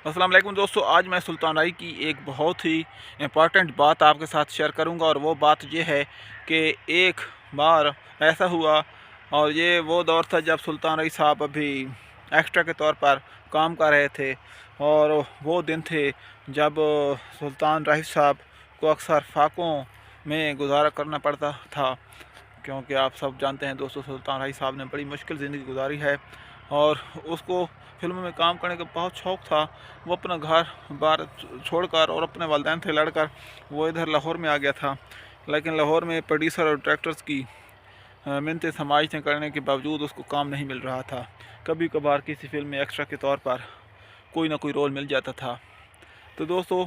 अस्सलाम वालेकुम दोस्तों, आज मैं सुल्तान राही की एक बहुत ही इम्पॉर्टेंट बात आपके साथ शेयर करूंगा। और वो बात ये है कि एक बार ऐसा हुआ, और ये वो दौर था जब सुल्तान राही साहब अभी एक्स्ट्रा के तौर पर काम कर रहे थे। और वो दिन थे जब सुल्तान राही साहब को अक्सर फाकों में गुजारा करना पड़ता था, क्योंकि आप सब जानते हैं दोस्तों, सुल्तान राही साहब ने बड़ी मुश्किल ज़िंदगी गुजारी है। और उसको फिल्म में काम करने का बहुत शौक़ था। वो अपना घर बार छोड़कर और अपने वालिदैन से लड़कर वो इधर लाहौर में आ गया था। लेकिन लाहौर में प्रोड्यूसर और डायरेक्टर्स की मिन्नतें समाइशें करने के बावजूद उसको काम नहीं मिल रहा था। कभी कभार किसी फिल्म में एक्स्ट्रा के तौर पर कोई ना कोई रोल मिल जाता था। तो दोस्तों,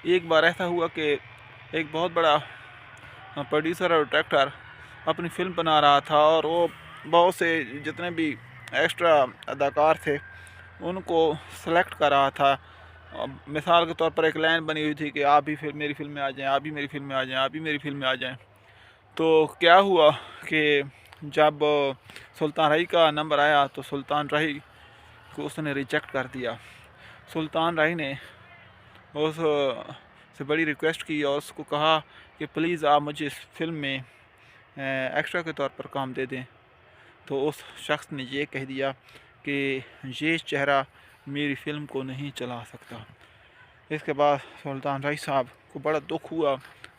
एक बार ऐसा हुआ कि एक बहुत बड़ा प्रोड्यूसर और डायरेक्टर अपनी फ़िल्म बना रहा था, और वो बहुत से जितने भी एक्स्ट्रा अदाकार थे उनको सेलेक्ट कर रहा था। मिसाल के तौर पर एक लाइन बनी हुई थी कि आप भी फिर मेरी फ़िल्म में आ जाएं, आप भी मेरी फ़िल्म में आ जाएं, आप भी मेरी फ़िल्म में आ जाएं। तो क्या हुआ कि जब सुल्तान राही का नंबर आया तो सुल्तान राही को उसने रिजेक्ट कर दिया। सुल्तान राही ने उस से बड़ी रिक्वेस्ट की और उसको कहा कि प्लीज़ आप मुझे इस फिल्म में एक्स्ट्रा के तौर पर काम दे दें। तो उस शख्स ने ये कह दिया कि ये चेहरा मेरी फ़िल्म को नहीं चला सकता। इसके बाद सुल्तान राही साहब को बड़ा दुख हुआ,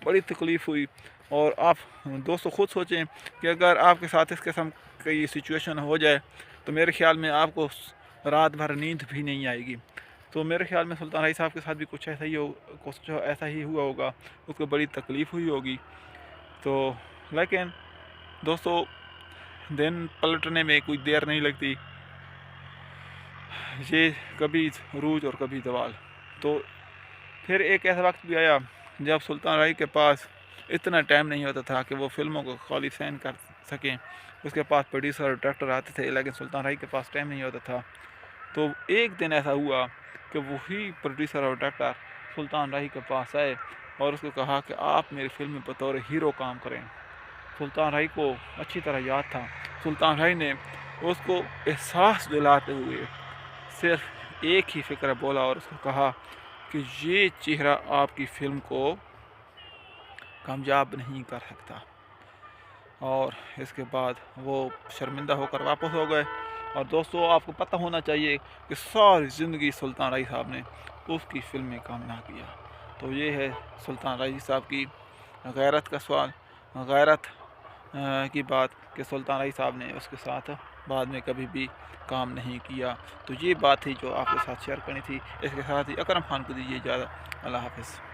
बड़ी तकलीफ़ हुई। और आप दोस्तों खुद सोचें कि अगर आपके साथ इस किस्म की सिचुएशन हो जाए तो मेरे ख़्याल में आपको रात भर नींद भी नहीं आएगी। तो मेरे ख़्याल में सुल्तान राही साहब के साथ भी कुछ ऐसा ही हुआ होगा, उसको बड़ी तकलीफ़ हुई होगी। तो लेकिन दोस्तों, दिन पलटने में कोई देर नहीं लगती। ये कभी रूज और कभी जवाल। तो फिर एक ऐसा वक्त भी आया जब सुल्तान राही के पास इतना टाइम नहीं होता था कि वो फिल्मों को खाली साइन कर सकें। उसके पास प्रोड्यूसर और डायरेक्टर आते थे, लेकिन सुल्तान राही के पास टाइम नहीं होता था। तो एक दिन ऐसा हुआ कि वही प्रोड्यूसर और डायरेक्टर सुल्तान राही के पास आए और उसको कहा कि आप मेरी फिल्म में बतौर हीरो काम करें। सुल्तान राही को अच्छी तरह याद था। सुल्तान राही ने उसको एहसास दिलाते हुए सिर्फ एक ही फ़िक्र बोला और उसको कहा कि ये चेहरा आपकी फ़िल्म को कामयाब नहीं कर सकता। और इसके बाद वो शर्मिंदा होकर वापस हो गए। और दोस्तों, आपको पता होना चाहिए कि सारी ज़िंदगी सुल्तान राही साहब ने उसकी फ़िल्म में काम ना किया। तो ये है सुल्तान राही साहब की गैरत का सवाल, गैरत की बात कि सुल्तान राही साहब ने उसके साथ बाद में कभी भी काम नहीं किया। तो ये बात थी जो आपके साथ शेयर करनी थी। इसके साथ ही अकरम खान को दीजिए इजाज़त। अल्लाह हाफ़िज़।